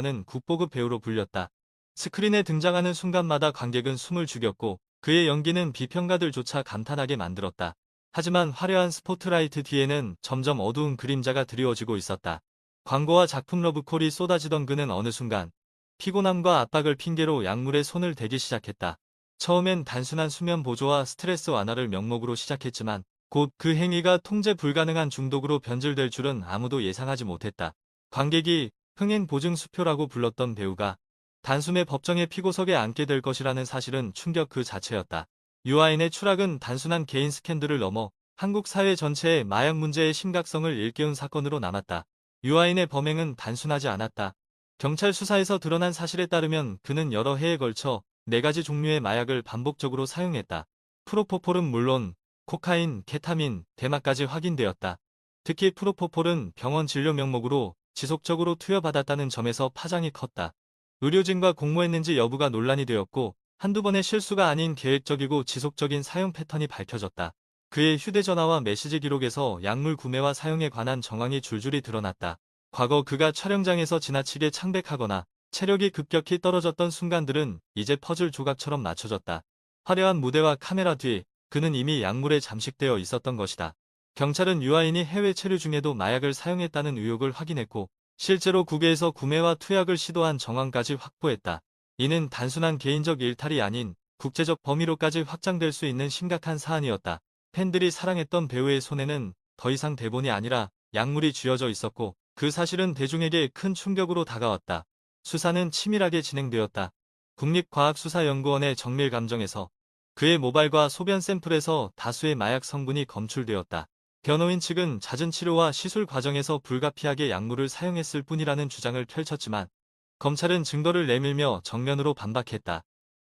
는 국보급 배우로 불렸다. 스크린에 등장하는 순간마다 관객은 숨을 죽였고 그의 연기는 비평가들조차 감탄하게 만들었다. 하지만 화려한 스포트라이트 뒤에는 점점 어두운 그림자가 드리워지고 있었다. 광고와 작품 러브콜이 쏟아지던 그는 어느 순간 피곤함과 압박을 핑계로 약물에 손을 대기 시작했다. 처음엔 단순한 수면 보조와 스트레스 완화를 명목으로 시작했지만 곧 그 행위가 통제 불가능한 중독으로 변질될 줄은 아무도 예상하지 못했다. 관객이 흥행 보증 수표라고 불렀던 배우가 단숨에 법정의 피고석에 앉게 될 것이라는 사실은 충격 그 자체였다. 유아인의 추락은 단순한 개인 스캔들을 넘어 한국 사회 전체의 마약 문제의 심각성을 일깨운 사건으로 남았다. 유아인의 범행은 단순하지 않았다. 경찰 수사에서 드러난 사실에 따르면 그는 여러 해에 걸쳐 4가지 종류의 마약을 반복적으로 사용했다. 프로포폴은 물론 코카인, 케타민, 대마까지 확인되었다. 특히 프로포폴은 병원 진료 명목으로 지속적으로 투여받았다는 점에서 파장이 컸다. 의료진과 공모했는지 여부가 논란이 되었고 한두 번의 실수가 아닌 계획적이고 지속적인 사용 패턴이 밝혀졌다. 그의 휴대전화와 메시지 기록에서 약물 구매와 사용에 관한 정황이 줄줄이 드러났다. 과거 그가 촬영장에서 지나치게 창백하거나 체력이 급격히 떨어졌던 순간들은 이제 퍼즐 조각처럼 맞춰졌다. 화려한 무대와 카메라 뒤 그는 이미 약물에 잠식되어 있었던 것이다. 경찰은 유아인이 해외 체류 중에도 마약을 사용했다는 의혹을 확인했고 실제로 국외에서 구매와 투약을 시도한 정황까지 확보했다. 이는 단순한 개인적 일탈이 아닌 국제적 범위로까지 확장될 수 있는 심각한 사안이었다. 팬들이 사랑했던 배우의 손에는 더 이상 대본이 아니라 약물이 쥐어져 있었고 그 사실은 대중에게 큰 충격으로 다가왔다. 수사는 치밀하게 진행되었다. 국립과학수사연구원의 정밀감정에서 그의 모발과 소변 샘플에서 다수의 마약 성분이 검출되었다. 변호인 측은 잦은 치료와 시술 과정에서 불가피하게 약물을 사용했을 뿐이라는 주장을 펼쳤지만 검찰은 증거를 내밀며 정면으로 반박했다.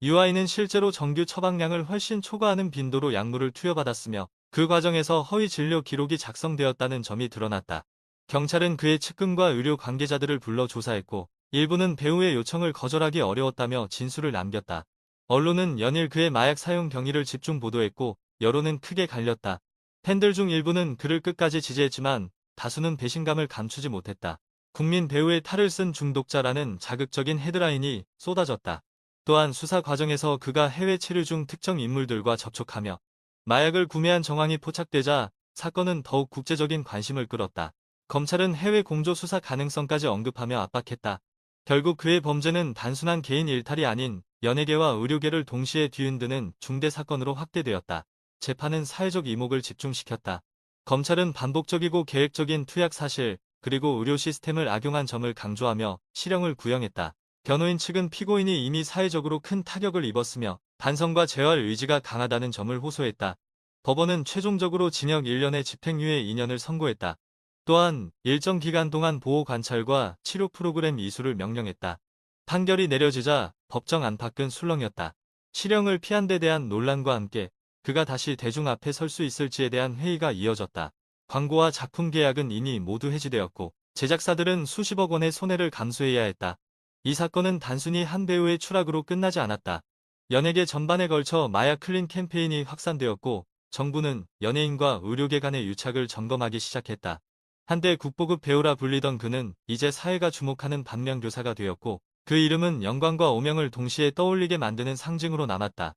유아인은 실제로 정규 처방량을 훨씬 초과하는 빈도로 약물을 투여받았으며 그 과정에서 허위 진료 기록이 작성되었다는 점이 드러났다. 경찰은 그의 측근과 의료 관계자들을 불러 조사했고 일부는 배우의 요청을 거절하기 어려웠다며 진술을 남겼다. 언론은 연일 그의 마약 사용 경위를 집중 보도했고 여론은 크게 갈렸다. 팬들 중 일부는 그를 끝까지 지지했지만 다수는 배신감을 감추지 못했다. 국민 배우의 탈을 쓴 중독자라는 자극적인 헤드라인이 쏟아졌다. 또한 수사 과정에서 그가 해외 체류 중 특정 인물들과 접촉하며 마약을 구매한 정황이 포착되자 사건은 더욱 국제적인 관심을 끌었다. 검찰은 해외 공조 수사 가능성까지 언급하며 압박했다. 결국 그의 범죄는 단순한 개인 일탈이 아닌 연예계와 의료계를 동시에 뒤흔드는 중대 사건으로 확대되었다. 재판은 사회적 이목을 집중시켰다. 검찰은 반복적이고 계획적인 투약 사실, 그리고 의료 시스템을 악용한 점을 강조하며 실형을 구형했다. 변호인 측은 피고인이 이미 사회적으로 큰 타격을 입었으며 반성과 재활 의지가 강하다는 점을 호소했다. 법원은 최종적으로 징역 1년의 집행유예 2년을 선고했다. 또한 일정 기간 동안 보호 관찰과 치료 프로그램 이수를 명령했다. 판결이 내려지자 법정 안팎은 술렁였다. 실형을 피한 데 대한 논란과 함께 그가 다시 대중 앞에 설 수 있을지에 대한 회의가 이어졌다. 광고와 작품 계약은 이미 모두 해지되었고 제작사들은 수십억 원의 손해를 감수해야 했다. 이 사건은 단순히 한 배우의 추락으로 끝나지 않았다. 연예계 전반에 걸쳐 마약 클린 캠페인이 확산되었고 정부는 연예인과 의료계 간의 유착을 점검하기 시작했다. 한때 국보급 배우라 불리던 그는 이제 사회가 주목하는 반면교사가 되었고 그 이름은 영광과 오명을 동시에 떠올리게 만드는 상징으로 남았다.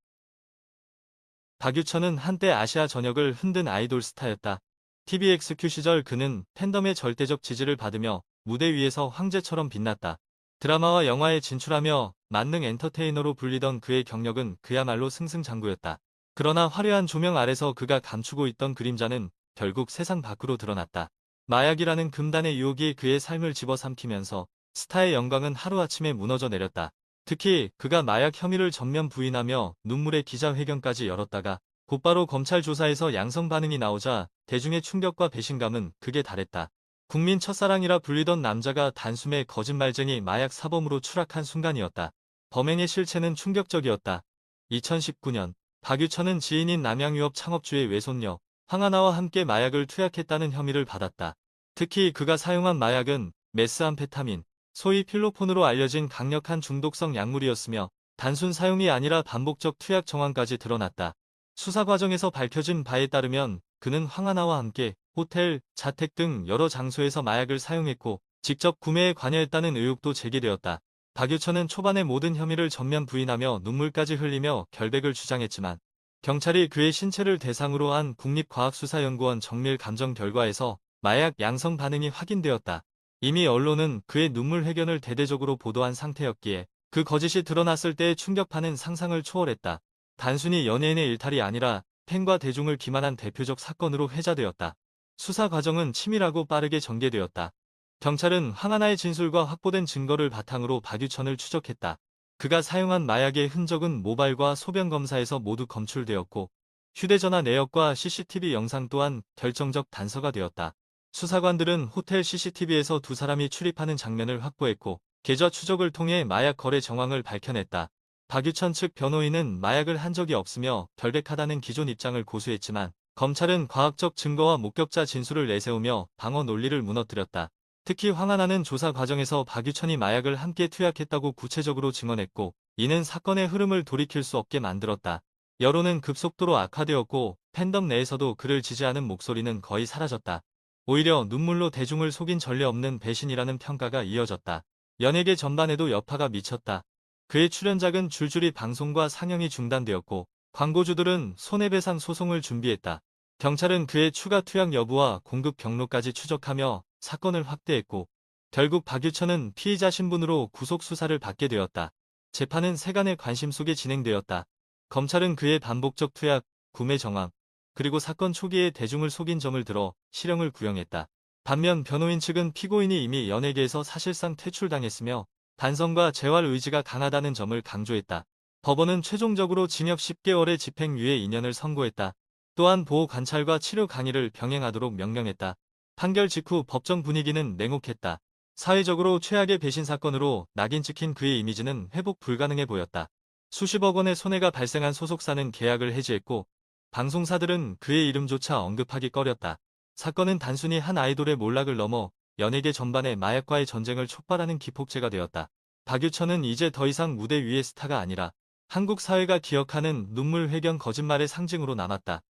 박유천은 한때 아시아 전역을 흔든 아이돌 스타였다. TVXQ 시절 그는 팬덤의 절대적 지지를 받으며 무대 위에서 황제처럼 빛났다. 드라마와 영화에 진출하며 만능 엔터테이너로 불리던 그의 경력은 그야말로 승승장구였다. 그러나 화려한 조명 아래서 그가 감추고 있던 그림자는 결국 세상 밖으로 드러났다. 마약이라는 금단의 유혹이 그의 삶을 집어삼키면서 스타의 영광은 하루아침에 무너져 내렸다. 특히 그가 마약 혐의를 전면 부인하며 눈물의 기자회견까지 열었다가 곧바로 검찰 조사에서 양성 반응이 나오자 대중의 충격과 배신감은 극에 달했다. 국민 첫사랑이라 불리던 남자가 단숨에 거짓말쟁이 마약 사범으로 추락한 순간이었다. 범행의 실체는 충격적이었다. 2019년 박유천은 지인인 남양유업 창업주의 외손녀 황하나와 함께 마약을 투약했다는 혐의를 받았다. 특히 그가 사용한 마약은 메스암페타민, 소위 필로폰으로 알려진 강력한 중독성 약물이었으며 단순 사용이 아니라 반복적 투약 정황까지 드러났다. 수사 과정에서 밝혀진 바에 따르면 그는 황하나와 함께 호텔, 자택 등 여러 장소에서 마약을 사용했고 직접 구매에 관여했다는 의혹도 제기되었다. 박유천은 초반에 모든 혐의를 전면 부인하며 눈물까지 흘리며 결백을 주장했지만 경찰이 그의 신체를 대상으로 한 국립과학수사연구원 정밀 감정 결과에서 마약 양성 반응이 확인되었다. 이미 언론은 그의 눈물 회견을 대대적으로 보도한 상태였기에 그 거짓이 드러났을 때의 충격파는 상상을 초월했다. 단순히 연예인의 일탈이 아니라 팬과 대중을 기만한 대표적 사건으로 회자되었다. 수사 과정은 치밀하고 빠르게 전개되었다. 경찰은 황하나의 진술과 확보된 증거를 바탕으로 박유천을 추적했다. 그가 사용한 마약의 흔적은 모발과 소변 검사에서 모두 검출되었고 휴대전화 내역과 CCTV 영상 또한 결정적 단서가 되었다. 수사관들은 호텔 CCTV에서 두 사람이 출입하는 장면을 확보했고 계좌 추적을 통해 마약 거래 정황을 밝혀냈다. 박유천 측 변호인은 마약을 한 적이 없으며 결백하다는 기존 입장을 고수했지만 검찰은 과학적 증거와 목격자 진술을 내세우며 방어 논리를 무너뜨렸다. 특히 황하나는 조사 과정에서 박유천이 마약을 함께 투약했다고 구체적으로 증언했고 이는 사건의 흐름을 돌이킬 수 없게 만들었다. 여론은 급속도로 악화되었고 팬덤 내에서도 그를 지지하는 목소리는 거의 사라졌다. 오히려 눈물로 대중을 속인 전례 없는 배신이라는 평가가 이어졌다. 연예계 전반에도 여파가 미쳤다. 그의 출연작은 줄줄이 방송과 상영이 중단되었고 광고주들은 손해배상 소송을 준비했다. 경찰은 그의 추가 투약 여부와 공급 경로까지 추적하며 사건을 확대했고 결국 박유천은 피의자 신분으로 구속 수사를 받게 되었다. 재판은 세간의 관심 속에 진행되었다. 검찰은 그의 반복적 투약, 구매 정황, 그리고 사건 초기에 대중을 속인 점을 들어 실형을 구형했다. 반면 변호인 측은 피고인이 이미 연예계에서 사실상 퇴출당했으며 반성과 재활 의지가 강하다는 점을 강조했다. 법원은 최종적으로 징역 10개월의 집행유예 2년을 선고했다. 또한 보호 관찰과 치료 강의를 병행하도록 명령했다. 판결 직후 법정 분위기는 냉혹했다. 사회적으로 최악의 배신 사건으로 낙인 찍힌 그의 이미지는 회복 불가능해 보였다. 수십억 원의 손해가 발생한 소속사는 계약을 해지했고 방송사들은 그의 이름조차 언급하기 꺼렸다. 사건은 단순히 한 아이돌의 몰락을 넘어 연예계 전반의 마약과의 전쟁을 촉발하는 기폭제가 되었다. 박유천은 이제 더 이상 무대 위의 스타가 아니라 한국 사회가 기억하는 눈물 회견 거짓말의 상징으로 남았다.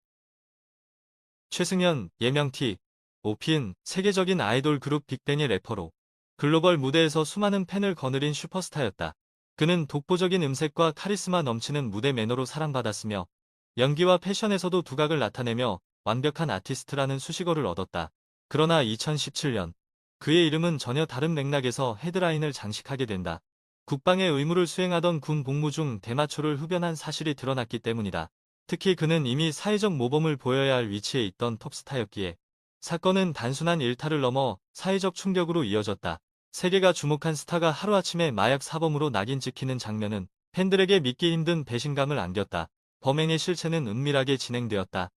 최승연, 예명 T. 오피은 세계적인 아이돌 그룹 빅뱅의 래퍼로 글로벌 무대에서 수많은 팬을 거느린 슈퍼스타였다. 그는 독보적인 음색과 카리스마 넘치는 무대 매너로 사랑받았으며 연기와 패션에서도 두각을 나타내며 완벽한 아티스트라는 수식어를 얻었다. 그러나 2017년 그의 이름은 전혀 다른 맥락에서 헤드라인을 장식하게 된다. 국방의 의무를 수행하던 군 복무 중 대마초를 흡연한 사실이 드러났기 때문이다. 특히 그는 이미 사회적 모범을 보여야 할 위치에 있던 톱스타였기에 사건은 단순한 일탈을 넘어 사회적 충격으로 이어졌다. 세계가 주목한 스타가 하루아침에 마약 사범으로 낙인 찍히는 장면은 팬들에게 믿기 힘든 배신감을 안겼다. 범행의 실체는 은밀하게 진행되었다.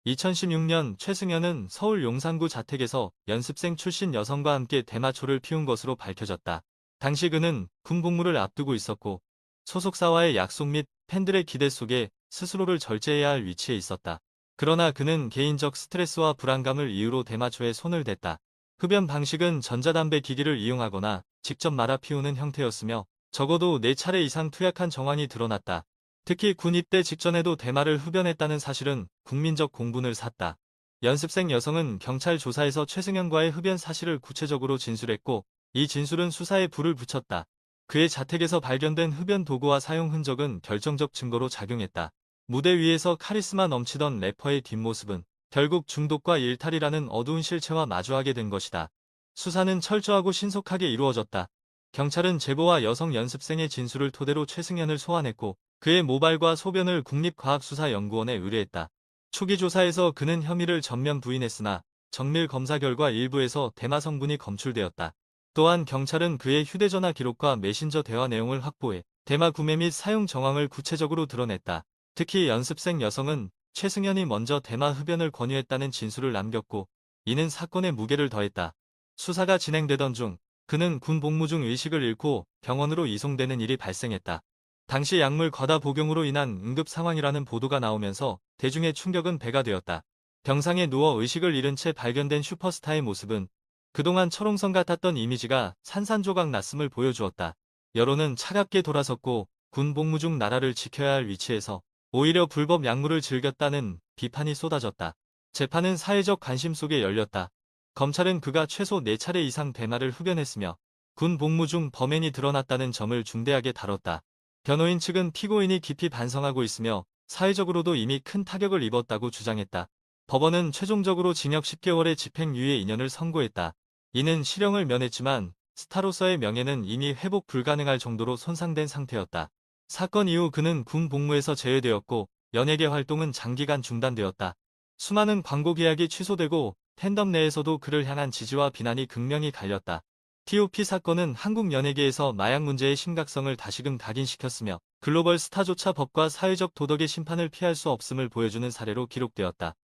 2016년 최승연은 서울 용산구 자택에서 연습생 출신 여성과 함께 대마초를 피운 것으로 밝혀졌다. 당시 그는 군 복무를 앞두고 있었고 소속사와의 약속 및 팬들의 기대 속에 스스로를 절제해야 할 위치에 있었다. 그러나 그는 개인적 스트레스와 불안감을 이유로 대마초에 손을 댔다. 흡연 방식은 전자담배 기기를 이용하거나 직접 말아 피우는 형태였으며 적어도 4차례 이상 투약한 정황이 드러났다. 특히 군 입대 직전에도 대마를 흡연했다는 사실은 국민적 공분을 샀다. 연습생 여성은 경찰 조사에서 최승연과의 흡연 사실을 구체적으로 진술했고 이 진술은 수사에 불을 붙였다. 그의 자택에서 발견된 흡연 도구와 사용 흔적은 결정적 증거로 작용했다. 무대 위에서 카리스마 넘치던 래퍼의 뒷모습은 결국 중독과 일탈이라는 어두운 실체와 마주하게 된 것이다. 수사는 철저하고 신속하게 이루어졌다. 경찰은 제보와 여성 연습생의 진술을 토대로 최승연을 소환했고 그의 모발과 소변을 국립과학수사연구원에 의뢰했다. 초기 조사에서 그는 혐의를 전면 부인했으나 정밀 검사 결과 일부에서 대마 성분이 검출되었다. 또한 경찰은 그의 휴대전화 기록과 메신저 대화 내용을 확보해 대마 구매 및 사용 정황을 구체적으로 드러냈다. 특히 연습생 여성은 최승연이 먼저 대마 흡연을 권유했다는 진술을 남겼고 이는 사건의 무게를 더했다. 수사가 진행되던 중 그는 군 복무 중 의식을 잃고 병원으로 이송되는 일이 발생했다. 당시 약물 과다 복용으로 인한 응급 상황이라는 보도가 나오면서 대중의 충격은 배가 되었다. 병상에 누워 의식을 잃은 채 발견된 슈퍼스타의 모습은 그동안 철옹성 같았던 이미지가 산산조각 났음을 보여주었다. 여론은 차갑게 돌아섰고 군 복무 중 나라를 지켜야 할 위치에서 오히려 불법 약물을 즐겼다는 비판이 쏟아졌다. 재판은 사회적 관심 속에 열렸다. 검찰은 그가 최소 4차례 이상 대마를 흡연했으며 군 복무 중 범행이 드러났다는 점을 중대하게 다뤘다. 변호인 측은 피고인이 깊이 반성하고 있으며 사회적으로도 이미 큰 타격을 입었다고 주장했다. 법원은 최종적으로 징역 10개월의 집행유예 2년을 선고했다. 이는 실형을 면했지만 스타로서의 명예는 이미 회복 불가능할 정도로 손상된 상태였다. 사건 이후 그는 군 복무에서 제외되었고 연예계 활동은 장기간 중단되었다. 수많은 광고 계약이 취소되고 팬덤 내에서도 그를 향한 지지와 비난이 극명히 갈렸다. TOP 사건은 한국 연예계에서 마약 문제의 심각성을 다시금 각인시켰으며 글로벌 스타조차 법과 사회적 도덕의 심판을 피할 수 없음을 보여주는 사례로 기록되었다.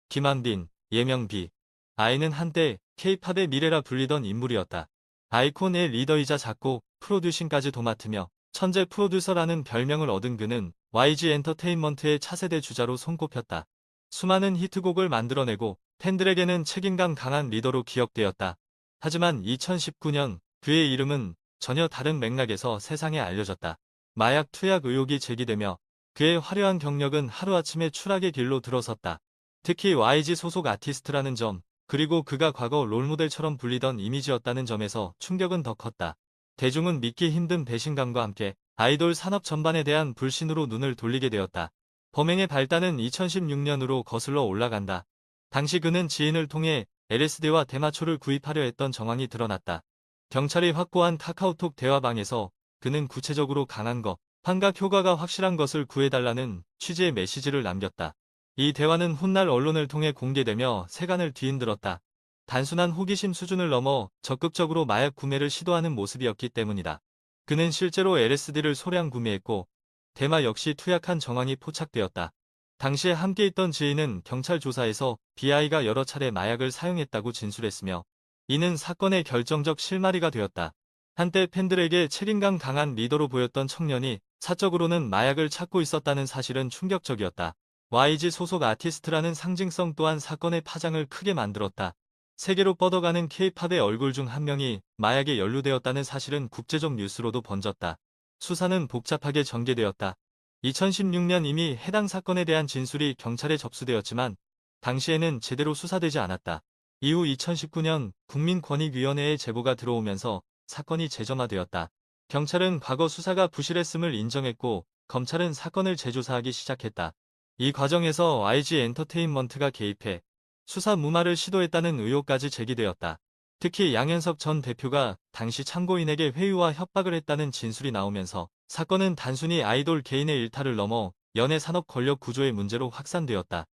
김한빈, 예명비. 아이는 한때 K-팝의 미래라 불리던 인물이었다. 아이콘의 리더이자 작곡, 프로듀싱까지도 맡으며 천재 프로듀서라는 별명을 얻은 그는 YG 엔터테인먼트의 차세대 주자로 손꼽혔다. 수많은 히트곡을 만들어내고 팬들에게는 책임감 강한 리더로 기억되었다. 하지만 2019년 그의 이름은 전혀 다른 맥락에서 세상에 알려졌다. 마약 투약 의혹이 제기되며 그의 화려한 경력은 하루아침에 추락의 길로 들어섰다. 특히 YG 소속 아티스트라는 점, 그리고 그가 과거 롤모델처럼 불리던 이미지였다는 점에서 충격은 더 컸다. 대중은 믿기 힘든 배신감과 함께 아이돌 산업 전반에 대한 불신으로 눈을 돌리게 되었다. 범행의 발단은 2016년으로 거슬러 올라간다. 당시 그는 지인을 통해 LSD와 대마초를 구입하려 했던 정황이 드러났다. 경찰이 확보한 카카오톡 대화방에서 그는 구체적으로 강한 것, 환각 효과가 확실한 것을 구해달라는 취지의 메시지를 남겼다. 이 대화는 훗날 언론을 통해 공개되며 세간을 뒤흔들었다. 단순한 호기심 수준을 넘어 적극적으로 마약 구매를 시도하는 모습이었기 때문이다. 그는 실제로 LSD를 소량 구매했고 대마 역시 투약한 정황이 포착되었다. 당시에 함께 있던 지인은 경찰 조사에서 BI가 여러 차례 마약을 사용했다고 진술했으며 이는 사건의 결정적 실마리가 되었다. 한때 팬들에게 책임감 강한 리더로 보였던 청년이 사적으로는 마약을 찾고 있었다는 사실은 충격적이었다. YG 소속 아티스트라는 상징성 또한 사건의 파장을 크게 만들었다. 세계로 뻗어가는 K-팝의 얼굴 중 한 명이 마약에 연루되었다는 사실은 국제적 뉴스로도 번졌다. 수사는 복잡하게 전개되었다. 2016년 이미 해당 사건에 대한 진술이 경찰에 접수되었지만 당시에는 제대로 수사되지 않았다. 이후 2019년 국민권익위원회에 제보가 들어오면서 사건이 재점화되었다. 경찰은 과거 수사가 부실했음을 인정했고 검찰은 사건을 재조사하기 시작했다. 이 과정에서 YG 엔터테인먼트가 개입해 수사 무마를 시도했다는 의혹까지 제기되었다. 특히 양현석 전 대표가 당시 참고인에게 회유와 협박을 했다는 진술이 나오면서 사건은 단순히 아이돌 개인의 일탈을 넘어 연예 산업 권력 구조의 문제로 확산되었다.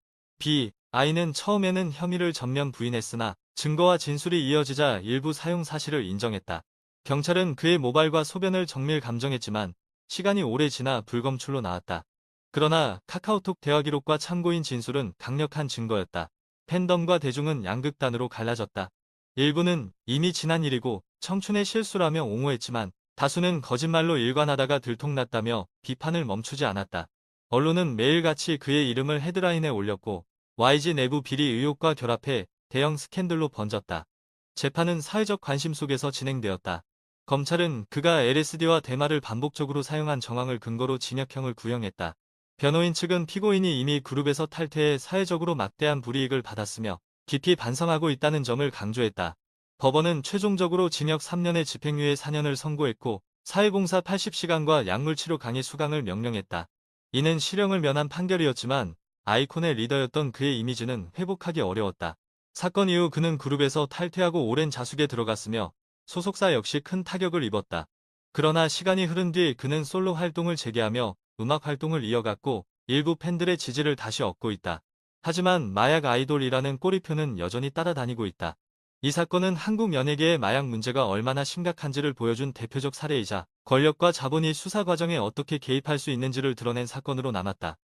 I는 처음에는 혐의를 전면 부인했으나 증거와 진술이 이어지자 일부 사용 사실을 인정했다. 경찰은 그의 모발과 소변을 정밀 감정했지만 시간이 오래 지나 불검출로 나왔다. 그러나 카카오톡 대화 기록과 참고인 진술은 강력한 증거였다. 팬덤과 대중은 양극단으로 갈라졌다. 일부는 이미 지난 일이고 청춘의 실수라며 옹호했지만 다수는 거짓말로 일관하다가 들통났다며 비판을 멈추지 않았다. 언론은 매일같이 그의 이름을 헤드라인에 올렸고 YG 내부 비리 의혹과 결합해 대형 스캔들로 번졌다. 재판은 사회적 관심 속에서 진행되었다. 검찰은 그가 LSD와 대마를 반복적으로 사용한 정황을 근거로 징역형을 구형했다. 변호인 측은 피고인이 이미 그룹에서 탈퇴해 사회적으로 막대한 불이익을 받았으며 깊이 반성하고 있다는 점을 강조했다. 법원은 최종적으로 징역 3년에 집행유예 4년을 선고했고 사회봉사 80시간과 약물치료 강의 수강을 명령했다. 이는 실형을 면한 판결이었지만 아이콘의 리더였던 그의 이미지는 회복하기 어려웠다. 사건 이후 그는 그룹에서 탈퇴하고 오랜 자숙에 들어갔으며 소속사 역시 큰 타격을 입었다. 그러나 시간이 흐른 뒤 그는 솔로 활동을 재개하며 음악 활동을 이어갔고 일부 팬들의 지지를 다시 얻고 있다. 하지만 마약 아이돌이라는 꼬리표는 여전히 따라다니고 있다. 이 사건은 한국 연예계의 마약 문제가 얼마나 심각한지를 보여준 대표적 사례이자 권력과 자본이 수사 과정에 어떻게 개입할 수 있는지를 드러낸 사건으로 남았다.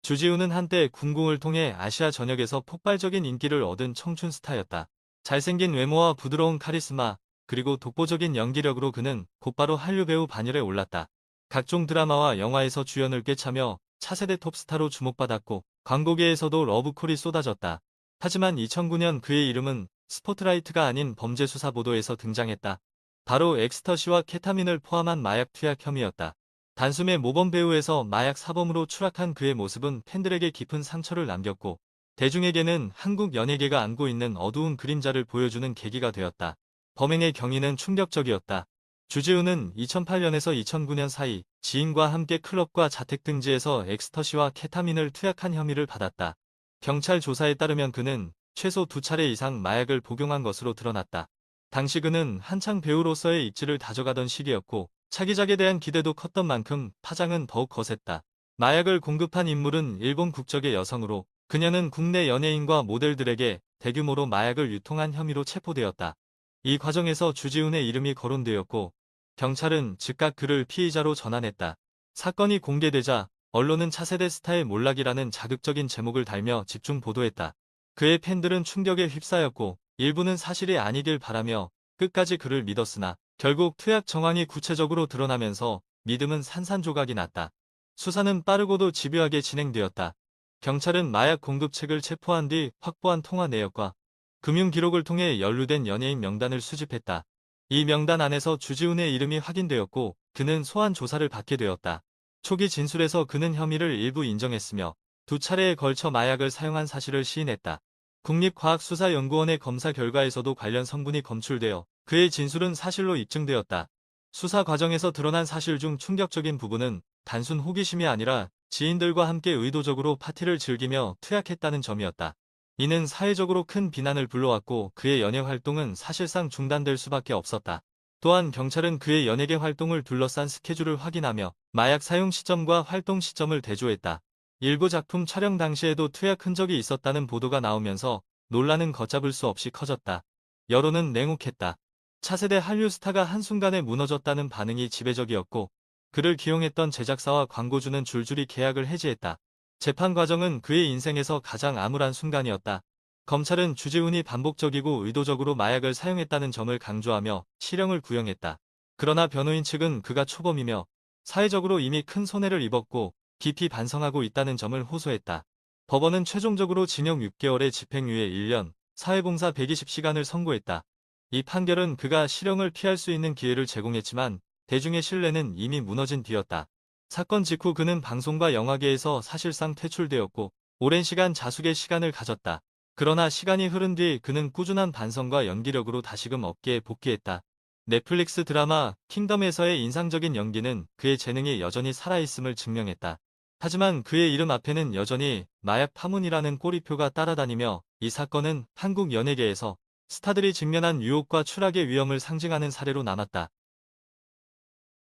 주지훈은 한때 군궁을 통해 아시아 전역에서 폭발적인 인기를 얻은 청춘 스타였다. 잘생긴 외모와 부드러운 카리스마, 그리고 독보적인 연기력으로 그는 곧바로 한류 배우 반열에 올랐다. 각종 드라마와 영화에서 주연을 꿰차며 차세대 톱스타로 주목받았고 광고계에서도 러브콜이 쏟아졌다. 하지만 2009년 그의 이름은 스포트라이트가 아닌 범죄 수사 보도에서 등장했다. 바로 엑스터시와 케타민을 포함한 마약 투약 혐의였다. 단숨에 모범 배우에서 마약 사범으로 추락한 그의 모습은 팬들에게 깊은 상처를 남겼고 대중에게는 한국 연예계가 안고 있는 어두운 그림자를 보여주는 계기가 되었다. 범행의 경위는 충격적이었다. 주지훈은 2008년에서 2009년 사이 지인과 함께 클럽과 자택 등지에서 엑스터시와 케타민을 투약한 혐의를 받았다. 경찰 조사에 따르면 그는 최소 2차례 이상 마약을 복용한 것으로 드러났다. 당시 그는 한창 배우로서의 입지를 다져가던 시기였고 차기작에 대한 기대도 컸던 만큼 파장은 더욱 거셌다. 마약을 공급한 인물은 일본 국적의 여성으로 그녀는 국내 연예인과 모델들에게 대규모로 마약을 유통한 혐의로 체포되었다. 이 과정에서 주지훈의 이름이 거론되었고 경찰은 즉각 그를 피의자로 전환했다. 사건이 공개되자 언론은 차세대 스타의 몰락이라는 자극적인 제목을 달며 집중 보도했다. 그의 팬들은 충격에 휩싸였고 일부는 사실이 아니길 바라며 끝까지 그를 믿었으나 결국 투약 정황이 구체적으로 드러나면서 믿음은 산산조각이 났다. 수사는 빠르고도 집요하게 진행되었다. 경찰은 마약 공급책을 체포한 뒤 확보한 통화 내역과 금융 기록을 통해 연루된 연예인 명단을 수집했다. 이 명단 안에서 주지훈의 이름이 확인되었고 그는 소환 조사를 받게 되었다. 초기 진술에서 그는 혐의를 일부 인정했으며 2차례에 걸쳐 마약을 사용한 사실을 시인했다. 국립과학수사연구원의 검사 결과에서도 관련 성분이 검출되어 그의 진술은 사실로 입증되었다. 수사 과정에서 드러난 사실 중 충격적인 부분은 단순 호기심이 아니라 지인들과 함께 의도적으로 파티를 즐기며 투약했다는 점이었다. 이는 사회적으로 큰 비난을 불러왔고 그의 연예 활동은 사실상 중단될 수밖에 없었다. 또한 경찰은 그의 연예계 활동을 둘러싼 스케줄을 확인하며 마약 사용 시점과 활동 시점을 대조했다. 일부 작품 촬영 당시에도 투약 흔적이 있었다는 보도가 나오면서 논란은 걷잡을 수 없이 커졌다. 여론은 냉혹했다. 차세대 한류 스타가 한순간에 무너졌다는 반응이 지배적이었고 그를 기용했던 제작사와 광고주는 줄줄이 계약을 해지했다. 재판 과정은 그의 인생에서 가장 암울한 순간이었다. 검찰은 주지훈이 반복적이고 의도적으로 마약을 사용했다는 점을 강조하며 실형을 구형했다. 그러나 변호인 측은 그가 초범이며 사회적으로 이미 큰 손해를 입었고 깊이 반성하고 있다는 점을 호소했다. 법원은 최종적으로 징역 6개월에 집행유예 1년, 사회봉사 120시간을 선고했다. 이 판결은 그가 실형을 피할 수 있는 기회를 제공했지만 대중의 신뢰는 이미 무너진 뒤였다. 사건 직후 그는 방송과 영화계에서 사실상 퇴출되었고 오랜 시간 자숙의 시간을 가졌다. 그러나 시간이 흐른 뒤 그는 꾸준한 반성과 연기력으로 다시금 업계에 복귀했다. 넷플릭스 드라마 킹덤에서의 인상적인 연기는 그의 재능이 여전히 살아있음을 증명했다. 하지만 그의 이름 앞에는 여전히 마약 파문이라는 꼬리표가 따라다니며 이 사건은 한국 연예계에서 스타들이 직면한 유혹과 추락의 위험을 상징하는 사례로 남았다.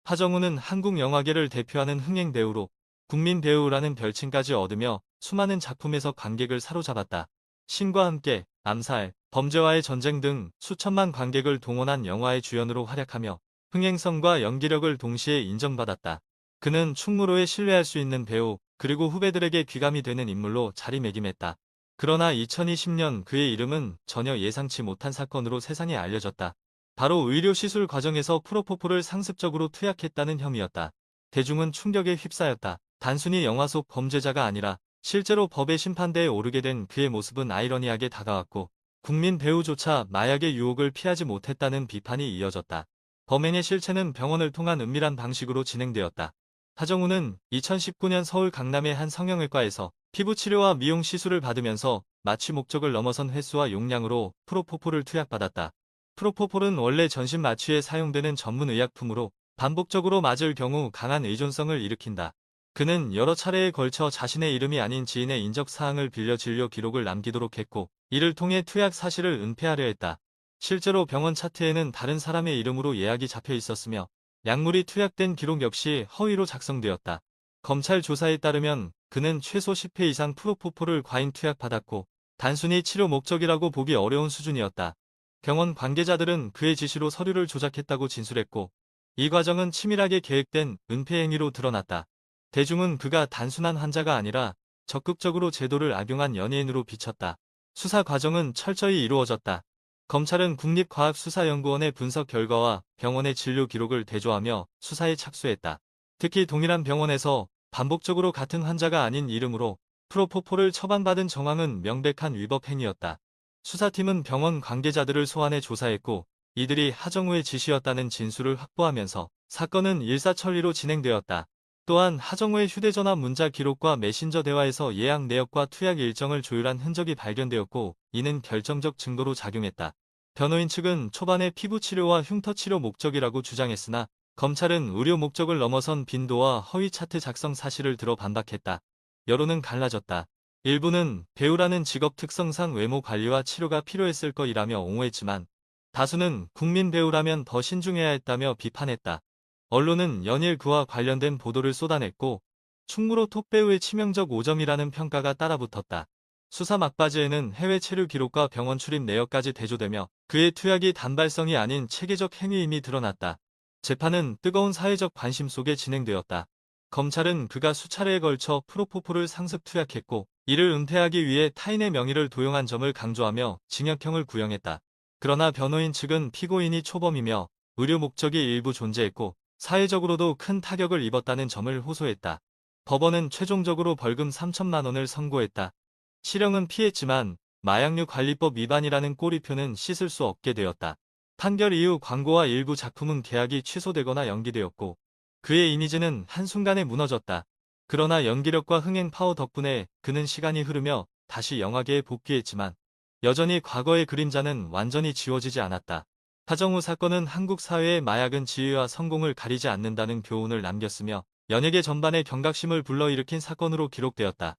하정우는 한국 영화계를 대표하는 흥행 배우로 국민 배우라는 별칭까지 얻으며 수많은 작품에서 관객을 사로잡았다. 신과 함께, 암살, 범죄와의 전쟁 등 수천만 관객을 동원한 영화의 주연으로 활약하며 흥행성과 연기력을 동시에 인정받았다. 그는 충무로에 신뢰할 수 있는 배우, 그리고 후배들에게 귀감이 되는 인물로 자리매김했다. 그러나 2020년 그의 이름은 전혀 예상치 못한 사건으로 세상에 알려졌다. 바로 의료시술 과정에서 프로포폴을 상습적으로 투약했다는 혐의였다. 대중은 충격에 휩싸였다. 단순히 영화 속 범죄자가 아니라 실제로 법의 심판대에 오르게 된 그의 모습은 아이러니하게 다가왔고 국민 배우조차 마약의 유혹을 피하지 못했다는 비판이 이어졌다. 범행의 실체는 병원을 통한 은밀한 방식으로 진행되었다. 하정우는 2019년 서울 강남의 한 성형외과에서 피부치료와 미용 시술을 받으면서 마취 목적을 넘어선 횟수와 용량으로 프로포폴을 투약받았다. 프로포폴은 원래 전신 마취에 사용되는 전문 의약품으로 반복적으로 맞을 경우 강한 의존성을 일으킨다. 그는 여러 차례에 걸쳐 자신의 이름이 아닌 지인의 인적사항을 빌려 진료 기록을 남기도록 했고 이를 통해 투약 사실을 은폐하려 했다. 실제로 병원 차트에는 다른 사람의 이름으로 예약이 잡혀 있었으며 약물이 투약된 기록 역시 허위로 작성되었다. 검찰 조사에 따르면 그는 최소 10회 이상 프로포폴을 과잉 투약받았고 단순히 치료 목적이라고 보기 어려운 수준이었다. 병원 관계자들은 그의 지시로 서류를 조작했다고 진술했고 이 과정은 치밀하게 계획된 은폐 행위로 드러났다. 대중은 그가 단순한 환자가 아니라 적극적으로 제도를 악용한 연예인으로 비쳤다. 수사 과정은 철저히 이루어졌다. 검찰은 국립과학수사연구원의 분석 결과와 병원의 진료 기록을 대조하며 수사에 착수했다. 특히 동일한 병원에서 반복적으로 같은 환자가 아닌 이름으로 프로포폴을 처방받은 정황은 명백한 위법 행위였다. 수사팀은 병원 관계자들을 소환해 조사했고 이들이 하정우의 지시였다는 진술을 확보하면서 사건은 일사천리로 진행되었다. 또한 하정우의 휴대전화 문자 기록과 메신저 대화에서 예약 내역과 투약 일정을 조율한 흔적이 발견되었고 이는 결정적 증거로 작용했다. 변호인 측은 초반에 피부 치료와 흉터 치료 목적이라고 주장했으나 검찰은 의료 목적을 넘어선 빈도와 허위 차트 작성 사실을 들어 반박했다. 여론은 갈라졌다. 일부는 배우라는 직업 특성상 외모 관리와 치료가 필요했을 것이라며 옹호했지만 다수는 국민 배우라면 더 신중해야 했다며 비판했다. 언론은 연일 그와 관련된 보도를 쏟아냈고 충무로 톱배우의 치명적 오점이라는 평가가 따라붙었다. 수사 막바지에는 해외 체류 기록과 병원 출입 내역까지 대조되며 그의 투약이 단발성이 아닌 체계적 행위임이 드러났다. 재판은 뜨거운 사회적 관심 속에 진행되었다. 검찰은 그가 수차례에 걸쳐 프로포폴을 상습 투약했고 이를 은폐하기 위해 타인의 명의를 도용한 점을 강조하며 징역형을 구형했다. 그러나 변호인 측은 피고인이 초범이며 의료 목적이 일부 존재했고 사회적으로도 큰 타격을 입었다는 점을 호소했다. 법원은 최종적으로 벌금 3천만 원을 선고했다. 실형은 피했지만 마약류 관리법 위반이라는 꼬리표는 씻을 수 없게 되었다. 판결 이후 광고와 일부 작품은 계약이 취소되거나 연기되었고 그의 이미지는 한순간에 무너졌다. 그러나 연기력과 흥행 파워 덕분에 그는 시간이 흐르며 다시 영화계에 복귀했지만 여전히 과거의 그림자는 완전히 지워지지 않았다. 하정우 사건은 한국 사회의 마약은 지위와 성공을 가리지 않는다는 교훈을 남겼으며 연예계 전반에 경각심을 불러일으킨 사건으로 기록되었다.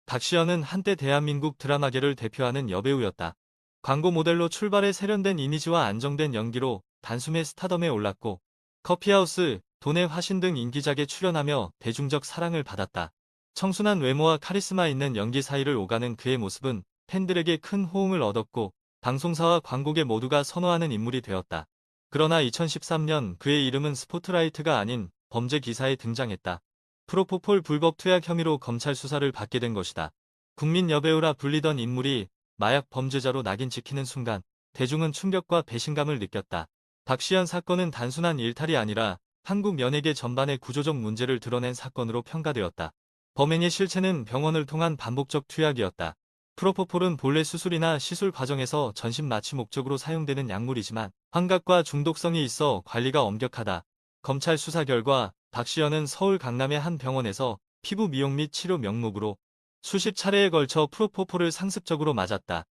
박시연은 한때 대한민국 드라마계를 대표하는 여배우였다. 광고 모델로 출발해 세련된 이미지와 안정된 연기로 단숨에 스타덤에 올랐고 커피하우스, 돈의 화신 등 인기작에 출연하며 대중적 사랑을 받았다. 청순한 외모와 카리스마 있는 연기 사이를 오가는 그의 모습은 팬들에게 큰 호응을 얻었고 방송사와 광고계 모두가 선호하는 인물이 되었다. 그러나 2013년 그의 이름은 스포트라이트가 아닌 범죄 기사에 등장했다. 프로포폴 불법 투약 혐의로 검찰 수사를 받게 된 것이다. 국민 여배우라 불리던 인물이 마약 범죄자로 낙인 찍히는 순간 대중은 충격과 배신감을 느꼈다. 박시연 사건은 단순한 일탈이 아니라 한국 연예계 전반의 구조적 문제를 드러낸 사건으로 평가되었다. 범행의 실체는 병원을 통한 반복적 투약이었다. 프로포폴은 본래 수술이나 시술 과정에서 전신 마취 목적으로 사용되는 약물이지만 환각과 중독성이 있어 관리가 엄격하다. 검찰 수사 결과 박시연은 서울 강남의 한 병원에서 피부 미용 및 치료 명목으로 수십 차례에 걸쳐 프로포폴을 상습적으로 맞았다.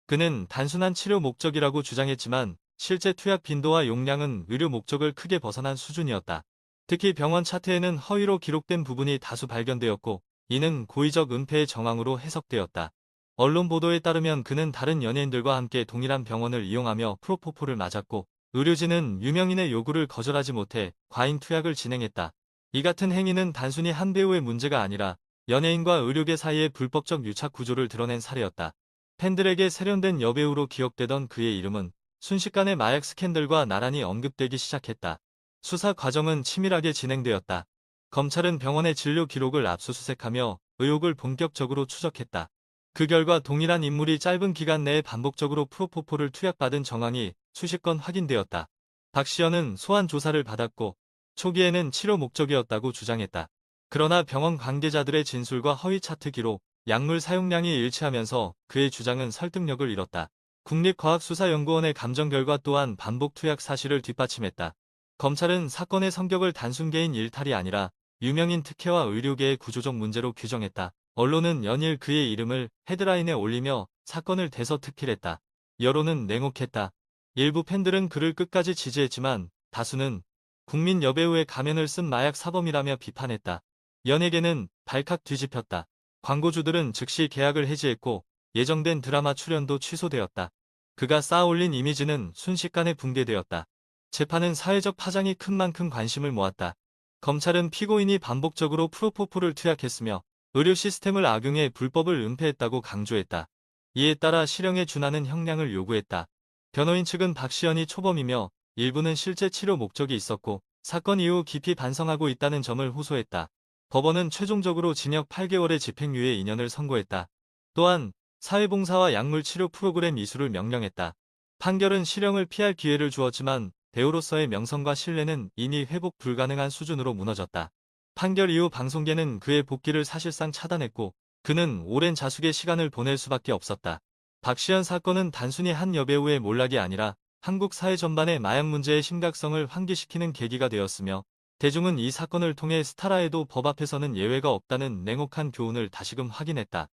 그는 단순한 치료 목적이라고 주장했지만 실제 투약 빈도와 용량은 의료 목적을 크게 벗어난 수준이었다. 특히 병원 차트에는 허위로 기록된 부분이 다수 발견되었고 이는 고의적 은폐의 정황으로 해석되었다. 언론 보도에 따르면 그는 다른 연예인들과 함께 동일한 병원을 이용하며 프로포폴을 맞았고 의료진은 유명인의 요구를 거절하지 못해 과잉 투약을 진행했다. 이 같은 행위는 단순히 한 배우의 문제가 아니라 연예인과 의료계 사이의 불법적 유착 구조를 드러낸 사례였다. 팬들에게 세련된 여배우로 기억되던 그의 이름은 순식간에 마약 스캔들과 나란히 언급되기 시작했다. 수사 과정은 치밀하게 진행되었다. 검찰은 병원의 진료 기록을 압수수색하며 의혹을 본격적으로 추적했다. 그 결과 동일한 인물이 짧은 기간 내에 반복적으로 프로포폴을 투약받은 정황이 수십 건 확인되었다. 박시연은 소환 조사를 받았고 초기에는 치료 목적이었다고 주장했다. 그러나 병원 관계자들의 진술과 허위 차트 기록, 약물 사용량이 일치하면서 그의 주장은 설득력을 잃었다. 국립과학수사연구원의 감정 결과 또한 반복 투약 사실을 뒷받침했다. 검찰은 사건의 성격을 단순 개인 일탈이 아니라 유명인 특혜와 의료계의 구조적 문제로 규정했다. 언론은 연일 그의 이름을 헤드라인에 올리며 사건을 대서특필했다. 여론은 냉혹했다. 일부 팬들은 그를 끝까지 지지했지만 다수는 국민 여배우의 가면을 쓴 마약 사범이라며 비판했다. 연예계는 발칵 뒤집혔다. 광고주들은 즉시 계약을 해지했고 예정된 드라마 출연도 취소되었다. 그가 쌓아올린 이미지는 순식간에 붕괴되었다. 재판은 사회적 파장이 큰 만큼 관심을 모았다. 검찰은 피고인이 반복적으로 프로포폴을 투약했으며 의료 시스템을 악용해 불법을 은폐했다고 강조했다. 이에 따라 실형에 준하는 형량을 요구했다. 변호인 측은 박시연이 초범이며 일부는 실제 치료 목적이 있었고 사건 이후 깊이 반성하고 있다는 점을 호소했다. 법원은 최종적으로 징역 8개월의 집행유예 2년을 선고했다. 또한 사회봉사와 약물 치료 프로그램 이수를 명령했다. 판결은 실형을 피할 기회를 주었지만 배우로서의 명성과 신뢰는 이미 회복 불가능한 수준으로 무너졌다. 판결 이후 방송계는 그의 복귀를 사실상 차단했고 그는 오랜 자숙의 시간을 보낼 수밖에 없었다. 박시연 사건은 단순히 한 여배우의 몰락이 아니라 한국 사회 전반의 마약 문제의 심각성을 환기시키는 계기가 되었으며 대중은 이 사건을 통해 스타라 해도 법 앞에서는 예외가 없다는 냉혹한 교훈을 다시금 확인했다.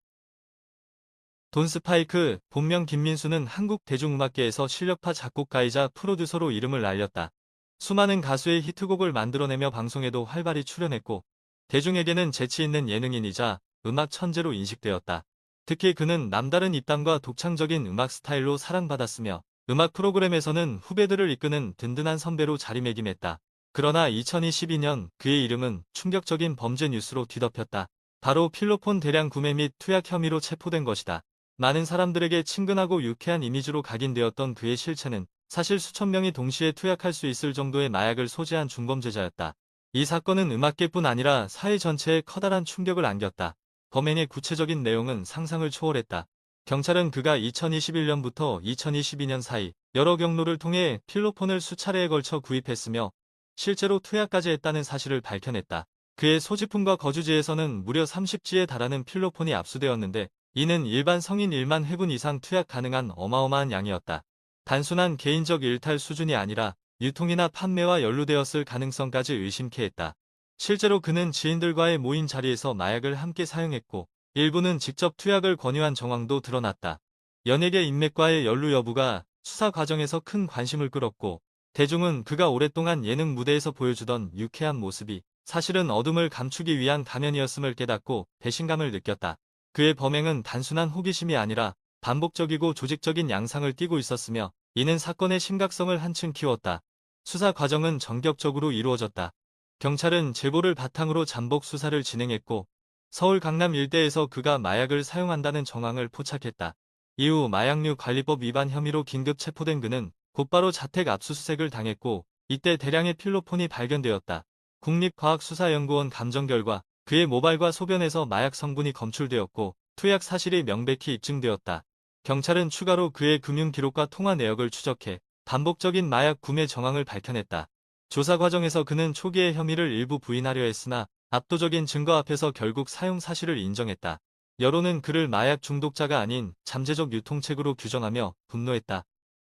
돈 스파이크, 본명 김민수는 한국 대중음악계에서 실력파 작곡가이자 프로듀서로 이름을 알렸다. 수많은 가수의 히트곡을 만들어내며 방송에도 활발히 출연했고 대중에게는 재치 있는 예능인이자 음악 천재로 인식되었다. 특히 그는 남다른 입담과 독창적인 음악 스타일로 사랑받았으며 음악 프로그램에서는 후배들을 이끄는 든든한 선배로 자리매김했다. 그러나 2022년 그의 이름은 충격적인 범죄 뉴스로 뒤덮였다. 바로 필로폰 대량 구매 및 투약 혐의로 체포된 것이다. 많은 사람들에게 친근하고 유쾌한 이미지로 각인되었던 그의 실체는 사실 수천 명이 동시에 투약할 수 있을 정도의 마약을 소지한 중범죄자였다. 이 사건은 음악계뿐 아니라 사회 전체에 커다란 충격을 안겼다. 범행의 구체적인 내용은 상상을 초월했다. 경찰은 그가 2021년부터 2022년 사이 여러 경로를 통해 필로폰을 수차례에 걸쳐 구입했으며 실제로 투약까지 했다는 사실을 밝혀냈다. 그의 소지품과 거주지에서는 무려 30지에 달하는 필로폰이 압수되었는데 이는 일반 성인 1만 회분 이상 투약 가능한 어마어마한 양이었다. 단순한 개인적 일탈 수준이 아니라 유통이나 판매와 연루되었을 가능성까지 의심케 했다. 실제로 그는 지인들과의 모임 자리에서 마약을 함께 사용했고 일부는 직접 투약을 권유한 정황도 드러났다. 연예계 인맥과의 연루 여부가 수사 과정에서 큰 관심을 끌었고 대중은 그가 오랫동안 예능 무대에서 보여주던 유쾌한 모습이 사실은 어둠을 감추기 위한 가면이었음을 깨닫고 배신감을 느꼈다. 그의 범행은 단순한 호기심이 아니라 반복적이고 조직적인 양상을 띠고 있었으며 이는 사건의 심각성을 한층 키웠다. 수사 과정은 전격적으로 이루어졌다. 경찰은 제보를 바탕으로 잠복 수사를 진행했고 서울 강남 일대에서 그가 마약을 사용한다는 정황을 포착했다. 이후 마약류 관리법 위반 혐의로 긴급 체포된 그는 곧바로 자택 압수수색을 당했고 이때 대량의 필로폰이 발견되었다. 국립과학수사연구원 감정 결과 그의 모발과 소변에서 마약 성분이 검출되었고 투약 사실이 명백히 입증되었다. 경찰은 추가로 그의 금융 기록과 통화 내역을 추적해 반복적인 마약 구매 정황을 밝혀냈다. 조사 과정에서 그는 초기의 혐의를 일부 부인하려 했으나 압도적인 증거 앞에서 결국 사용 사실을 인정했다. 여론은 그를 마약 중독자가 아닌 잠재적 유통책으로 규정하며 분노했다.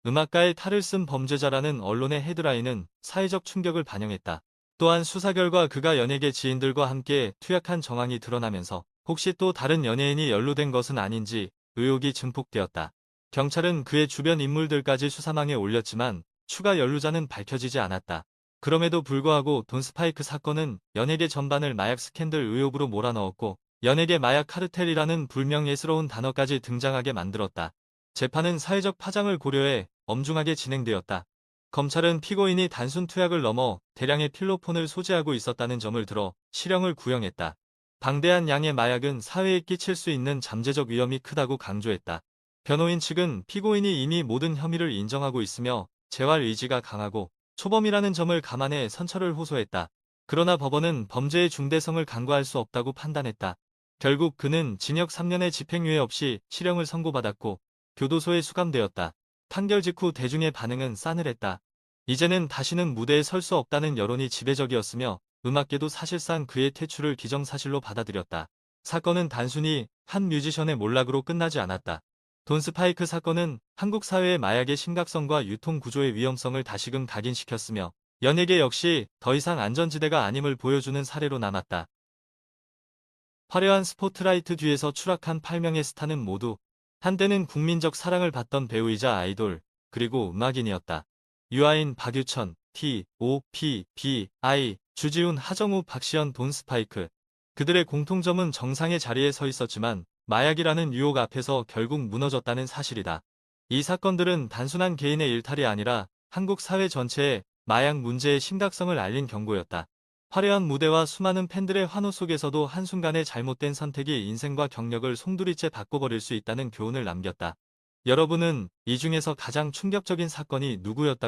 음악가의 탈을 쓴 범죄자라는 언론의 헤드라인은 사회적 충격을 반영했다. 또한 수사 결과 그가 연예계 지인들과 함께 투약한 정황이 드러나면서 혹시 또 다른 연예인이 연루된 것은 아닌지 의혹이 증폭되었다. 경찰은 그의 주변 인물들까지 수사망에 올렸지만 추가 연루자는 밝혀지지 않았다. 그럼에도 불구하고 돈 스파이크 사건은 연예계 전반을 마약 스캔들 의혹으로 몰아넣었고 연예계 마약 카르텔이라는 불명예스러운 단어까지 등장하게 만들었다. 재판은 사회적 파장을 고려해 엄중하게 진행되었다. 검찰은 피고인이 단순 투약을 넘어 대량의 필로폰을 소지하고 있었다는 점을 들어 실형을 구형했다. 방대한 양의 마약은 사회에 끼칠 수 있는 잠재적 위험이 크다고 강조했다. 변호인 측은 피고인이 이미 모든 혐의를 인정하고 있으며 재활 의지가 강하고 초범이라는 점을 감안해 선처를 호소했다. 그러나 법원은 범죄의 중대성을 간과할 수 없다고 판단했다. 결국 그는 징역 3년의 집행유예 없이 실형을 선고받았고 교도소에 수감되었다. 판결 직후 대중의 반응은 싸늘했다. 이제는 다시는 무대에 설 수 없다는 여론이 지배적이었으며 음악계도 사실상 그의 퇴출을 기정사실로 받아들였다. 사건은 단순히 한 뮤지션의 몰락으로 끝나지 않았다. 돈 스파이크 사건은 한국 사회의 마약의 심각성과 유통 구조의 위험성을 다시금 각인시켰으며 연예계 역시 더 이상 안전지대가 아님을 보여주는 사례로 남았다. 화려한 스포트라이트 뒤에서 추락한 8명의 스타는 모두 한때는 국민적 사랑을 받던 배우이자 아이돌, 그리고 음악인이었다. 유아인, 박유천, T.O.P.B.I, 주지훈, 하정우, 박시연, 돈 스파이크. 그들의 공통점은 정상의 자리에 서 있었지만 마약이라는 유혹 앞에서 결국 무너졌다는 사실이다. 이 사건들은 단순한 개인의 일탈이 아니라 한국 사회 전체에 마약 문제의 심각성을 알린 경고였다. 화려한 무대와 수많은 팬들의 환호 속에서도 한순간의 잘못된 선택이 인생과 경력을 송두리째 바꿔버릴 수 있다는 교훈을 남겼다. 여러분은 이 중에서 가장 충격적인 사건이 누구였다